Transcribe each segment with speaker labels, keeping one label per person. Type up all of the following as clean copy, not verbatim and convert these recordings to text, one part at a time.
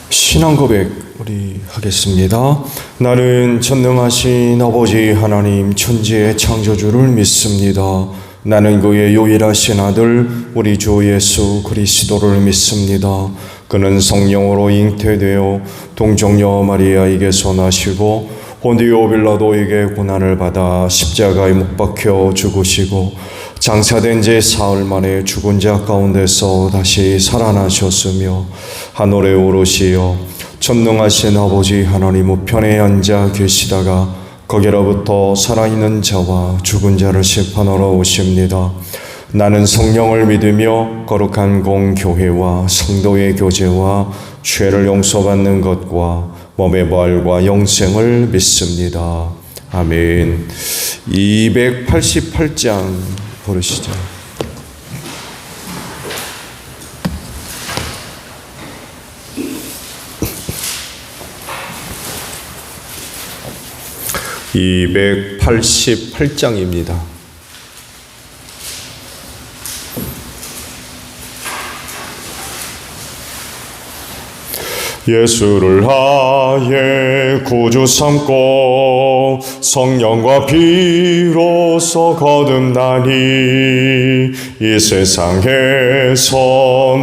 Speaker 1: 신앙 고백 우리 하겠습니다. 나는 전능하신 아버지 하나님 천지의 창조주를 믿습니다. 나는 그의 유일하신 아들 우리 주 예수 그리스도를 믿습니다. 그는 성령으로 잉태되어 동정녀 마리아에게서 나시고 본디오 빌라도에게 고난을 받아 십자가에 못 박혀 죽으시고 장사된 지 사흘 만에 죽은 자 가운데서 다시 살아나셨으며 하늘에 오르시어 전능하신 아버지 하나님 우편에 앉아 계시다가 거기로부터 살아있는 자와 죽은 자를 심판하러 오십니다. 나는 성령을 믿으며 거룩한 공교회와 성도의 교제와 죄를 용서받는 것과 몸의 부활과 영생을 믿습니다. 아멘. 288장 부르시죠. (288장입니다) 예수를 아예 구주 삼고 성령과 피로써 거듭나니 이 세상에서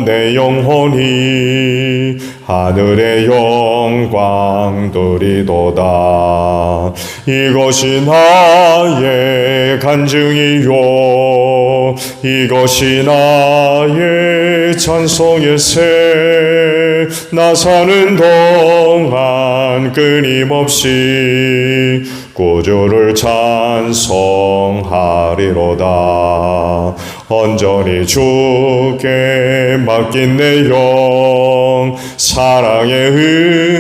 Speaker 1: 내 영혼이 하늘의 영광 누리도다. 이것이 나의 간증이요 이것이 나의 찬송의 새 나 사는 동안 끊임없이 구주를 찬송하리로다. 온전히 주께 맡긴 내 영 사랑의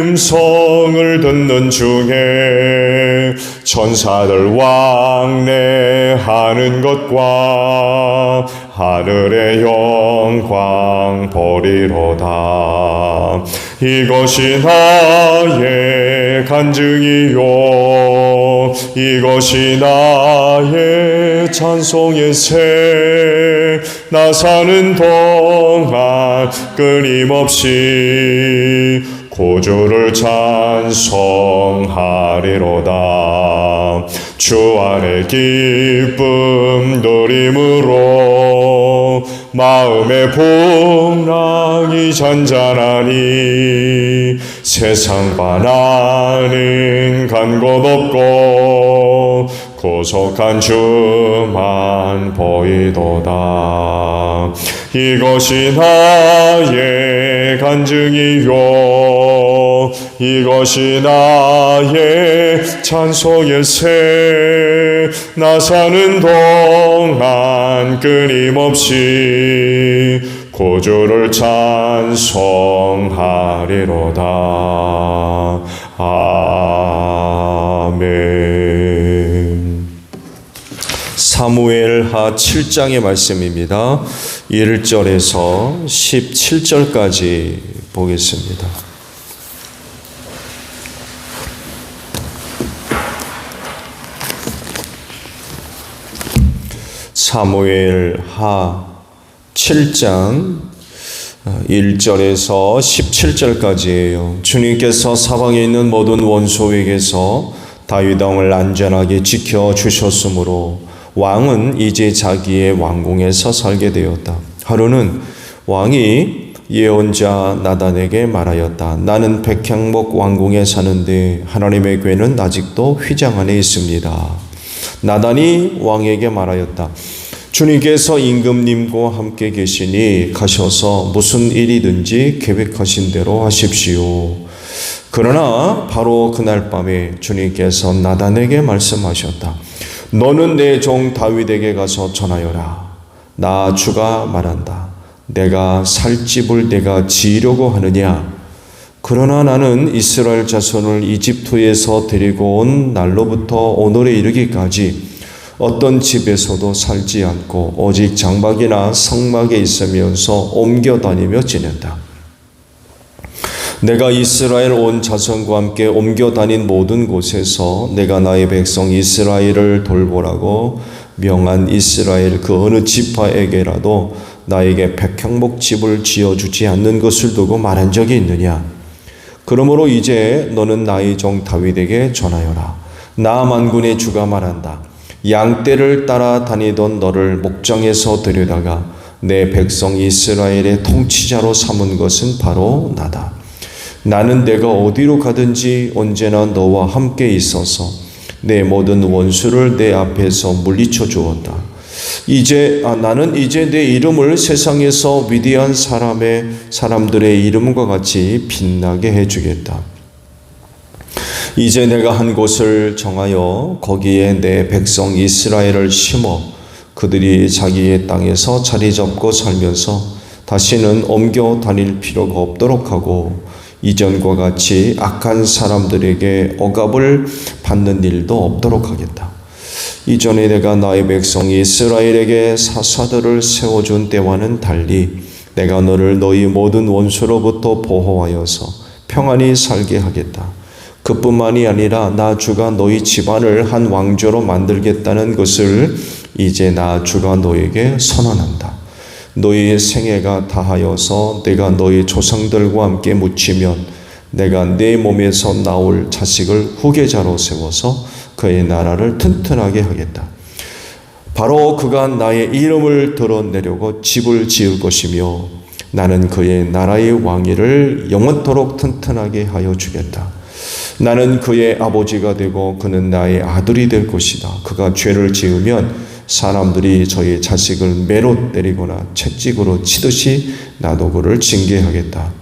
Speaker 1: 음성을 듣는 중에 천사들 왕래하는 것과 하늘의 영광 보리로다. 이것이 나의 간증이요 이것이 나의 찬송의 새 나 사는 동안 끊임없이 구주를 찬송하리로다. 주 안에 기쁨 누림으로 마음의 풍랑이 잔잔하니 세상과 나는 간 곳 없고 구속한 주만 보이도다. 이것이 나의 간증이요 이것이 나의 찬송의 새 나 사는 동안 끊임없이 구주를 찬송하리로다. 아멘. 사무엘하 7장의 말씀입니다. 1절에서 17절까지 보겠습니다. 사무엘하 7장 1절에서 17절까지예요. 주님께서 사방에 있는 모든 원수에게서 다윗 왕을 안전하게 지켜주셨으므로 왕은 이제 자기의 왕궁에서 살게 되었다. 하루는 왕이 예언자 나단에게 말하였다. 나는 백향목 왕궁에 사는데 하나님의 궤는 아직도 휘장 안에 있습니다. 나단이 왕에게 말하였다. 주님께서 임금님과 함께 계시니 가셔서 무슨 일이든지 계획하신 대로 하십시오. 그러나 바로 그날 밤에 주님께서 나단에게 말씀하셨다. 너는 내 종 다윗에게 가서 전하여라. 나 주가 말한다. 내가 살 집을 내가 지으려고 하느냐? 그러나 나는 이스라엘 자손을 이집트에서 데리고 온 날로부터 오늘에 이르기까지 어떤 집에서도 살지 않고 오직 장막이나 성막에 있으면서 옮겨 다니며 지낸다. 내가 이스라엘 온 자손과 함께 옮겨 다닌 모든 곳에서 내가 나의 백성 이스라엘을 돌보라고 명한 이스라엘 그 어느 지파에게라도 나에게 백향목 집을 지어주지 않는 것을 두고 말한 적이 있느냐? 그러므로 이제 너는 나의 종 다윗에게 전하여라. 나 만군의 주가 말한다. 양떼를 따라 다니던 너를 목장에서 데려다가 내 백성 이스라엘의 통치자로 삼은 것은 바로 나다. 나는 내가 어디로 가든지 언제나 너와 함께 있어서 내 모든 원수를 내 앞에서 물리쳐 주었다. 나는 이제 내 이름을 세상에서 위대한 사람들의 이름과 같이 빛나게 해주겠다. 이제 내가 한 곳을 정하여 거기에 내 백성 이스라엘을 심어 그들이 자기의 땅에서 자리 잡고 살면서 다시는 옮겨 다닐 필요가 없도록 하고 이전과 같이 악한 사람들에게 억압을 받는 일도 없도록 하겠다. 이전에 내가 나의 백성 이스라엘에게 사사들을 세워준 때와는 달리 내가 너를 너희 모든 원수로부터 보호하여서 평안히 살게 하겠다. 그뿐만이 아니라 나 주가 너희 집안을 한 왕조로 만들겠다는 것을 이제 나 주가 너에게 선언한다. 너희의 생애가 다하여서 내가 너희 조상들과 함께 묻히면 내가 내 몸에서 나올 자식을 후계자로 세워서 그의 나라를 튼튼하게 하겠다. 바로 그가 나의 이름을 드러내려고 집을 지을 것이며 나는 그의 나라의 왕위를 영원토록 튼튼하게 하여 주겠다. 나는 그의 아버지가 되고 그는 나의 아들이 될 것이다. 그가 죄를 지으면 사람들이 저의 자식을 매로 때리거나 채찍으로 치듯이 나도 그를 징계하겠다.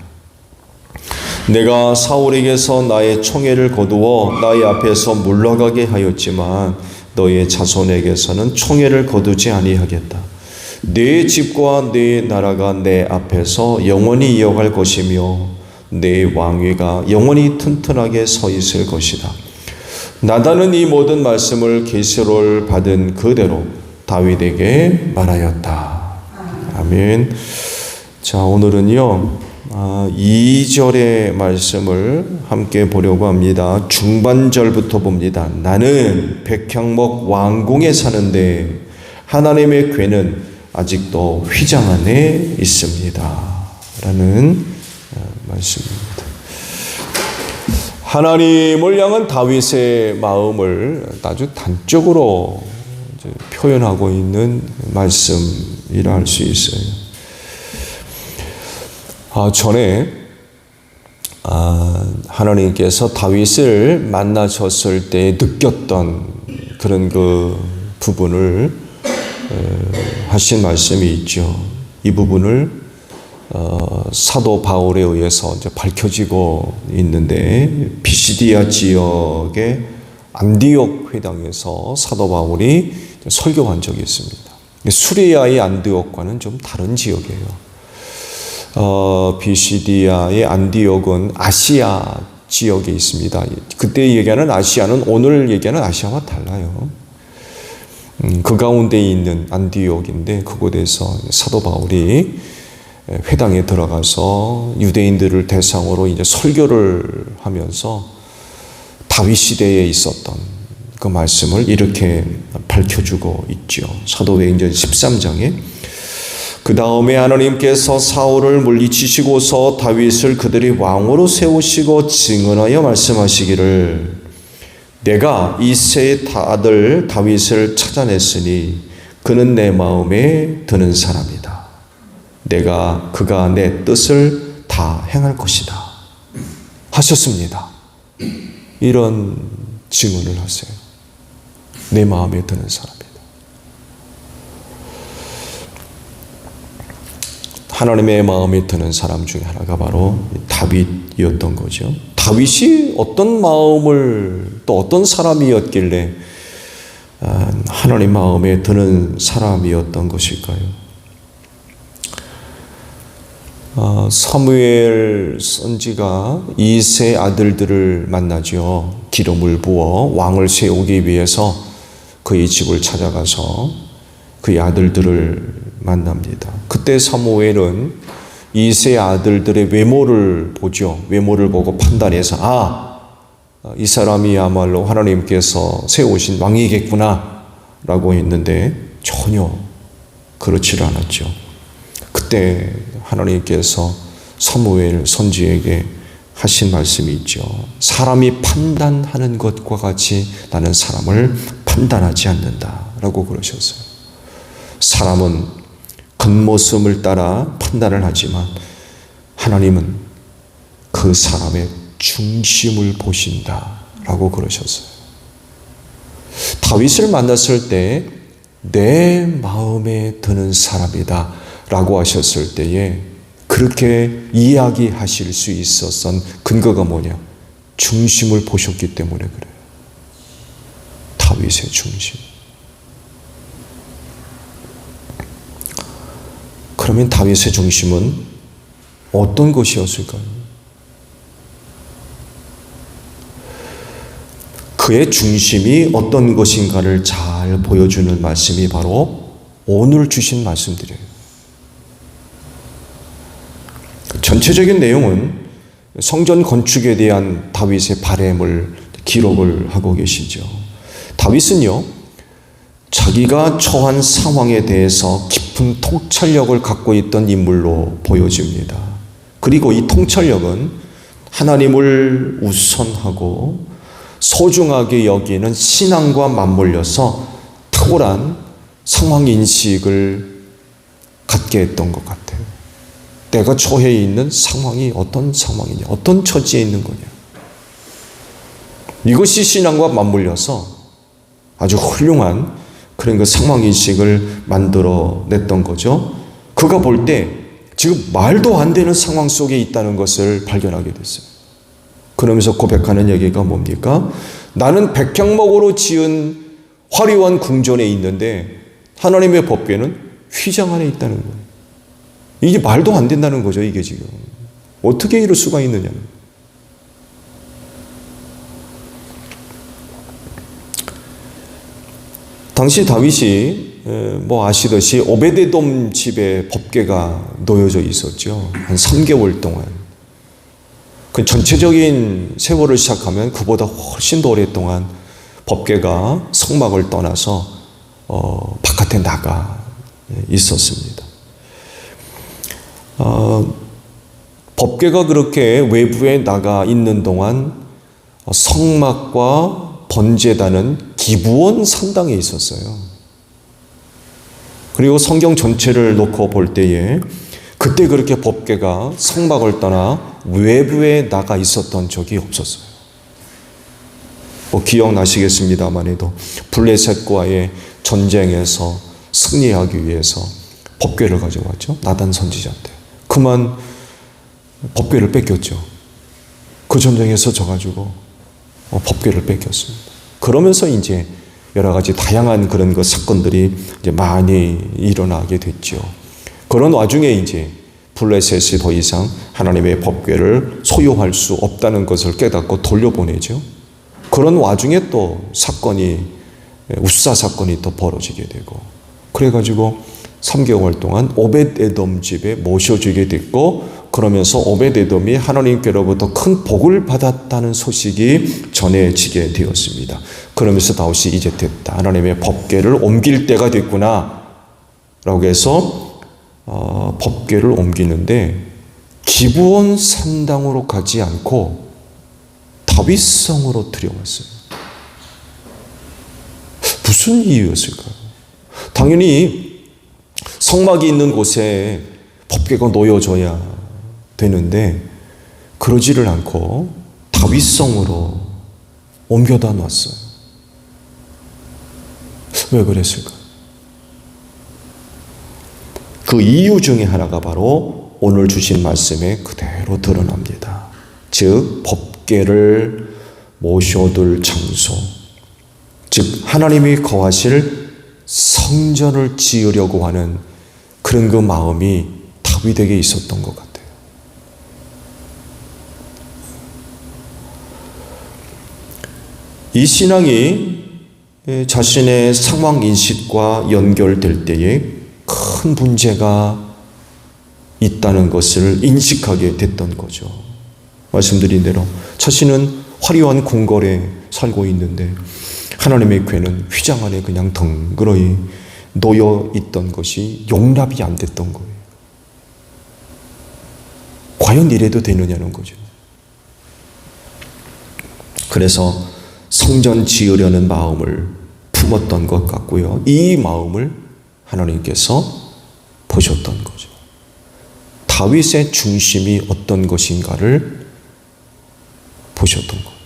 Speaker 1: 내가 사울에게서 나의 총애를 거두어 나의 앞에서 물러가게 하였지만 너의 자손에게서는 총애를 거두지 아니하겠다. 내 집과 내 나라가 내 앞에서 영원히 이어갈 것이며 내 왕위가 영원히 튼튼하게 서 있을 것이다. 나단은 이 모든 말씀을 계시를 받은 그대로 다윗에게 말하였다. 아멘. 자, 오늘은요 2절의 말씀을 함께 보려고 합니다. 중반절부터 봅니다. 나는 백향목 왕궁에 사는데 하나님의 궤는 아직도 휘장 안에 있습니다. 라는 말씀입니다. 하나님을 향한 다윗의 마음을 아주 단적으로 표현하고 있는 말씀이라 할 수 있어요. 전에 하나님께서 다윗을 만나셨을 때 느꼈던 그런 그 부분을 하신 말씀이 있죠. 이 부분을 사도 바울에 의해서 이제 밝혀지고 있는데 비시디아 지역의 안디옥 회당에서 사도 바울이 설교한 적이 있습니다. 수리아의 안디옥과는 좀 다른 지역이에요. 비시디아의 안디옥은 아시아 지역에 있습니다. 그때 얘기하는 아시아는 오늘 얘기하는 아시아와 달라요. 그 가운데 있는 안디옥인데 그곳에서 사도 바울이 회당에 들어가서 유대인들을 대상으로 이제 설교를 하면서 다윗 시대에 있었던 그 말씀을 이렇게 밝혀주고 있죠. 사도행전 13장에 그 다음에 하나님께서 사울을 물리치시고서 다윗을 그들이 왕으로 세우시고 증언하여 말씀하시기를 내가 이새의 아들 다윗을 찾아냈으니 그는 내 마음에 드는 사람이다. 내가 그가 내 뜻을 다 행할 것이다 하셨습니다. 이런 증언을 하세요. 내 마음에 드는 사람이다. 하나님의 마음에 드는 사람 중에 하나가 바로 다윗이었던 거죠. 다윗이 어떤 마음을 또 어떤 사람이었길래 하나님 마음에 드는 사람이었던 것일까요? 사무엘 선지가 이세 아들들을 만나죠. 기름을 부어 왕을 세우기 위해서 그의 집을 찾아가서 그의 아들들을 만납니다. 그때 사무엘은 이세 아들들의 외모를 보죠. 외모를 보고 판단해서 이 사람이야말로 하나님께서 세우신 왕이겠구나 라고 했는데 전혀 그렇지를 않았죠. 그때 하나님께서 사무엘 선지에게 하신 말씀이 있죠. 사람이 판단하는 것과 같이 나는 사람을 판단하지 않는다 라고 그러셨어요. 사람은 겉모습을 따라 판단을 하지만 하나님은 그 사람의 중심을 보신다 라고 그러셨어요. 다윗을 만났을 때 내 마음에 드는 사람이다 라고 하셨을 때에 그렇게 이야기하실 수 있었던 근거가 뭐냐? 중심을 보셨기 때문에 그래요. 다윗의 중심. 그러면 다윗의 중심은 어떤 것이었을까요? 그의 중심이 어떤 것인가를 잘 보여주는 말씀이 바로 오늘 주신 말씀들이에요. 전체적인 내용은 성전 건축에 대한 다윗의 바램을 기록을 하고 계시죠. 다윗은요, 자기가 처한 상황에 대해서 깊은 통찰력을 갖고 있던 인물로 보여집니다. 그리고 이 통찰력은 하나님을 우선하고 소중하게 여기는 신앙과 맞물려서 탁월한 상황 인식을 갖게 했던 것 같아요. 내가 처해 있는 상황이 어떤 상황이냐, 어떤 처지에 있는 거냐. 이것이 신앙과 맞물려서 아주 훌륭한 그런 그 상황인식을 만들어냈던 거죠. 그가 볼 때 지금 말도 안 되는 상황 속에 있다는 것을 발견하게 됐어요. 그러면서 고백하는 얘기가 뭡니까? 나는 백향목으로 지은 화려한 궁전에 있는데 하나님의 법궤는 휘장 안에 있다는 거예요. 이게 말도 안 된다는 거죠, 이게 지금. 어떻게 이럴 수가 있느냐. 당시 다윗이 아시듯이 오베데돔 집에 법궤가 놓여져 있었죠. 한 3개월 동안. 그 전체적인 세월을 시작하면 그보다 훨씬 더 오랫동안 법궤가 성막을 떠나서 바깥에 나가 있었습니다. 법궤가 그렇게 외부에 나가 있는 동안 성막과 번제단은 기브온 산당에 있었어요. 그리고 성경 전체를 놓고 볼 때에 그때 그렇게 법궤가 성막을 떠나 외부에 나가 있었던 적이 없었어요. 기억나시겠습니다만 해도 블레셋과의 전쟁에서 승리하기 위해서 법궤를 가져왔죠. 나단 선지자한테. 그만 법궤를 뺏겼죠. 그 전쟁에서 져가지고 법궤를 뺏겼습니다. 그러면서 이제 여러 가지 다양한 그런 그 사건들이 이제 많이 일어나게 됐죠. 그런 와중에 이제 블레셋이 더 이상 하나님의 법궤를 소유할 수 없다는 것을 깨닫고 돌려보내죠. 그런 와중에 또 우사 사건이 또 벌어지게 되고, 그래가지고 3개월 동안 오벳에돔 집에 모셔지게 됐고, 그러면서 오벳에돔이 하나님께로부터 큰 복을 받았다는 소식이 전해지게 되었습니다. 그러면서 다윗이 이제 됐다. 하나님의 법궤를 옮길 때가 됐구나. 라고 해서 법궤를 옮기는데 기브온 산당으로 가지 않고 다윗성으로 들여왔어요. 무슨 이유였을까요? 당연히 성막이 있는 곳에 법궤가 놓여져야 되는데 그러지를 않고 다윗성으로 옮겨다 놨어요. 왜 그랬을까요? 그 이유 중에 하나가 바로 오늘 주신 말씀에 그대로 드러납니다. 즉 법궤를 모셔둘 장소, 즉 하나님이 거하실 성전을 지으려고 하는 그런 그 마음이 다윗에게 있었던 것 같아요. 이 신앙이 자신의 상황인식과 연결될 때에 큰 문제가 있다는 것을 인식하게 됐던 거죠. 말씀드린 대로 자신은 화려한 궁궐에 살고 있는데 하나님의 궤는 휘장 안에 그냥 덩그러이 놓여 있던 것이 용납이 안 됐던 거예요. 과연 이래도 되느냐는 거죠. 그래서 성전 지으려는 마음을 품었던 것 같고요. 이 마음을 하나님께서 보셨던 거죠. 다윗의 중심이 어떤 것인가를 보셨던 거예요.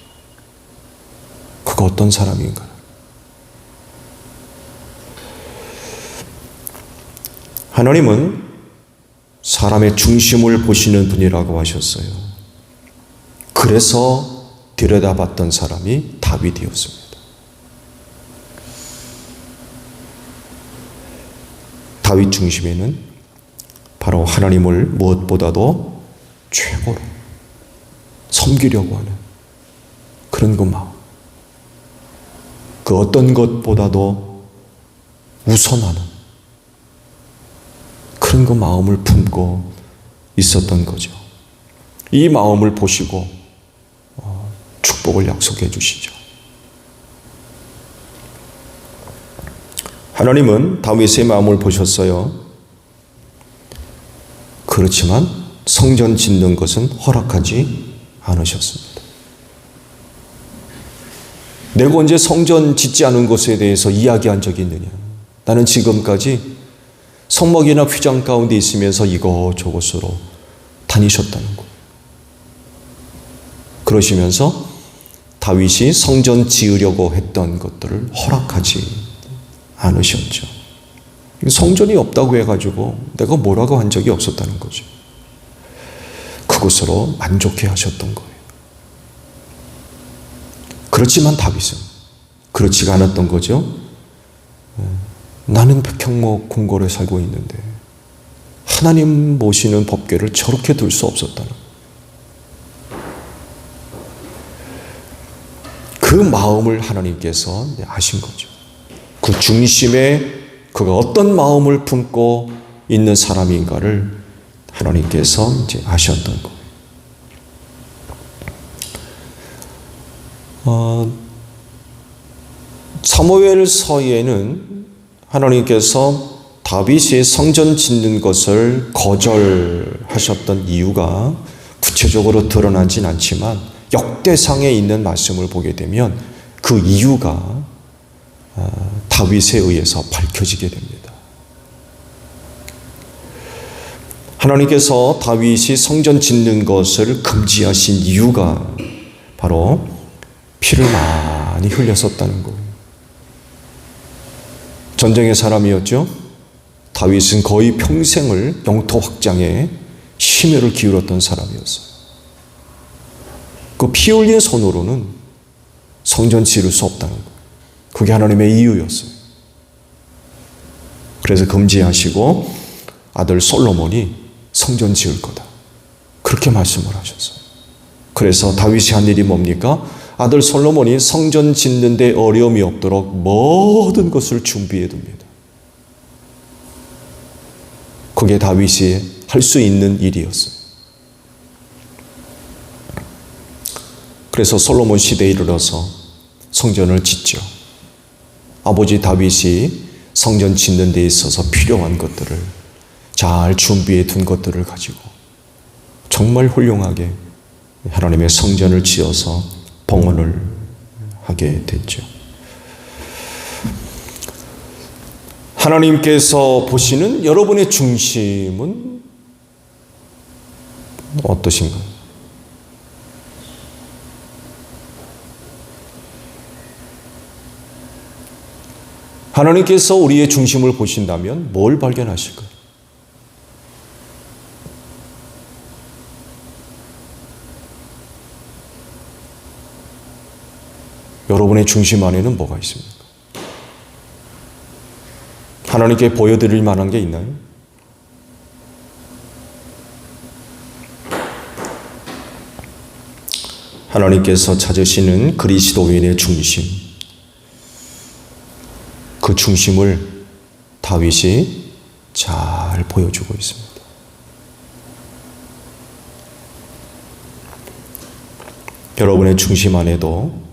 Speaker 1: 그가 어떤 사람인가. 하나님은 사람의 중심을 보시는 분이라고 하셨어요. 그래서 들여다봤던 사람이 다윗이었습니다. 다윗 중심에는 바로 하나님을 무엇보다도 최고로 섬기려고 하는 그런 그 마음, 그 어떤 것보다도 우선하는 그런 그 마음을 품고 있었던 거죠. 이 마음을 보시고 축복을 약속해 주시죠. 하나님은 다윗의 마음을 보셨어요. 그렇지만 성전 짓는 것은 허락하지 않으셨습니다. 내가 언제 성전 짓지 않은 것에 대해서 이야기한 적이 있느냐? 나는 지금까지 성막이나 휘장 가운데 있으면서 이것저것으로 다니셨다는 거. 그러시면서 다윗이 성전 지으려고 했던 것들을 허락하지 않으셨죠. 성전이 없다고 해가지고 내가 뭐라고 한 적이 없었다는 거죠. 그것으로 만족해 하셨던 거예요. 그렇지만 다윗은 그렇지가 않았던 거죠. 나는 백향목 궁궐에 살고 있는데 하나님 모시는 법궤를 저렇게 둘 수 없었다는 거예요. 그 마음을 하나님께서 아신 거죠. 그 중심에 그가 어떤 마음을 품고 있는 사람인가를 하나님께서 이제 아셨던 거예요. 사무엘서에는 하나님께서 다윗이 성전 짓는 것을 거절하셨던 이유가 구체적으로 드러나진 않지만 역대상에 있는 말씀을 보게 되면 그 이유가 다윗에 의해서 밝혀지게 됩니다. 하나님께서 다윗이 성전 짓는 것을 금지하신 이유가 바로 피를 많이 흘렸었다는 거예요. 전쟁의 사람이었죠. 다윗은 거의 평생을 영토 확장에 심혈을 기울였던 사람이었어요. 그 피 흘린 손으로는 성전 지을 수 없다는 거예요. 그게 하나님의 이유였어요. 그래서 금지하시고 아들 솔로몬이 성전 지을 거다. 그렇게 말씀을 하셨어요. 그래서 다윗이 한 일이 뭡니까? 아들 솔로몬이 성전 짓는 데 어려움이 없도록 모든 것을 준비해 둡니다. 그게 다윗이 할 수 있는 일이었어요. 그래서 솔로몬 시대에 이르러서 성전을 짓죠. 아버지 다윗이 성전 짓는 데 있어서 필요한 것들을 잘 준비해 둔 것들을 가지고 정말 훌륭하게 하나님의 성전을 지어서 봉헌을 하게 됐죠. 하나님께서 보시는 여러분의 중심은 어떠신가요? 하나님께서 우리의 중심을 보신다면 뭘 발견하실까요? 여러분의 중심 안에는 뭐가 있습니까? 하나님께 보여드릴 만한 게 있나요? 하나님께서 찾으시는 그리스도인의 중심, 그 중심을 다윗이 잘 보여주고 있습니다. 여러분의 중심 안에도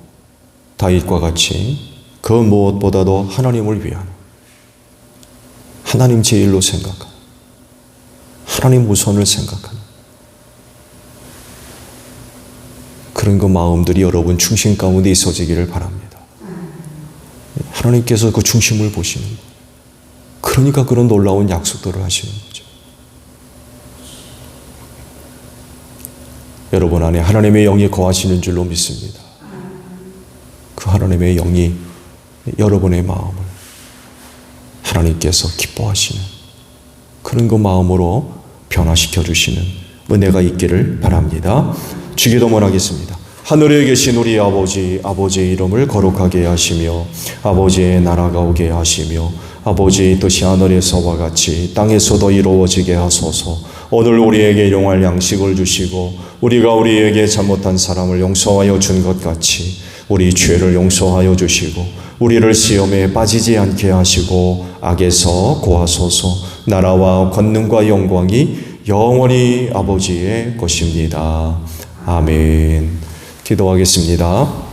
Speaker 1: 다윗과 같이 그 무엇보다도 하나님을 위한, 하나님 제일로 생각하는, 하나님 우선을 생각하는 그런 그 마음들이 여러분 중심 가운데 있어지기를 바랍니다. 하나님께서 그 중심을 보시는 거예요. 그러니까 그런 놀라운 약속들을 하시는 거죠. 여러분 안에 하나님의 영이 거하시는 줄로 믿습니다. 그 하나님의 영이 여러분의 마음을 하나님께서 기뻐하시는 그런 그 마음으로 변화시켜 주시는 은혜가 있기를 바랍니다. 주기도문 하겠습니다. 하늘에 계신 우리 아버지, 아버지의 이름을 거룩하게 하시며 아버지의 나라가 오게 하시며 아버지의 뜻이 하늘에서와 같이 땅에서도 이루어지게 하소서. 오늘 우리에게 일용할 양식을 주시고 우리가 우리에게 잘못한 사람을 용서하여 준 것 같이 우리 죄를 용서하여 주시고 우리를 시험에 빠지지 않게 하시고 악에서 구하소서. 나라와 권능과 영광이 영원히 아버지의 것입니다. 아멘. 기도하겠습니다.